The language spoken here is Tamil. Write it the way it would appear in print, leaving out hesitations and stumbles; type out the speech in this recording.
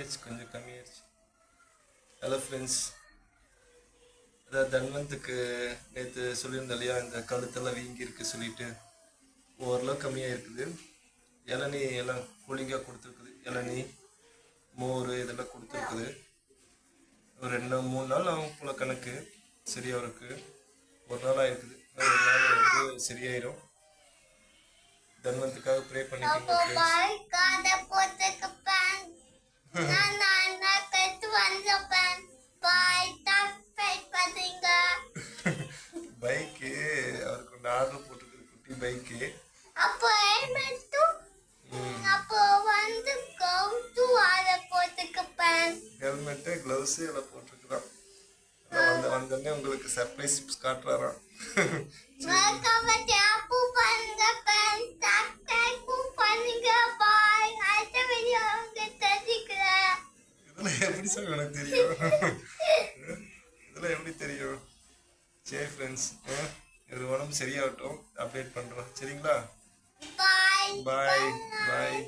ஏஜ் கொஞ்சம் கம்மியாயிடுச்சு. ஹலோ ஃப்ரெண்ட்ஸ், அதாவது தன்வந்துக்கு நேற்று சொல்லியிருந்தேன் இல்லையா, இந்த கழுத்தெல்லாம் வீங்கி இருக்கு சொல்லிட்டு ஓரளவு கம்மியாக இருக்குது. இளநீ எல்லாம் கூலிங்காக கொடுத்துருக்குது. இளநீ, மோர் இதெல்லாம் கொடுத்துருக்குது. ஒரு 2-3 நாள் ஆகும் போல கணக்கு சரியாகிறதுக்கு. ஒரு நாள் ஆயிருக்குது. ஒரு நாள் வந்து சரியாயிரும். தன்வந்துக்காக ப்ரே பண்ணிக்கோங்க பைக்கு அவருக்கு ஒன்று ஆர்டர் போட்டுருக்குது, குட்டி பைக்கு. ஹெல்மெட்டு, க்ளவுஸு எல்லாம் போட்டிருக்குதான். வந்தோடனே உங்களுக்கு சர்ப்ரைஸ் காட்டுறாராம். இதெல்லாம் எப்படி சார் எனக்கு தெரியும்? இதெல்லாம் எப்படி தெரியும்? சரி ஃப்ரெண்ட்ஸ், இவர் உடம்பு சரியாகட்டும், அப்டேட் பண்ணுறோம். சரிங்களா? பாய் பாய்.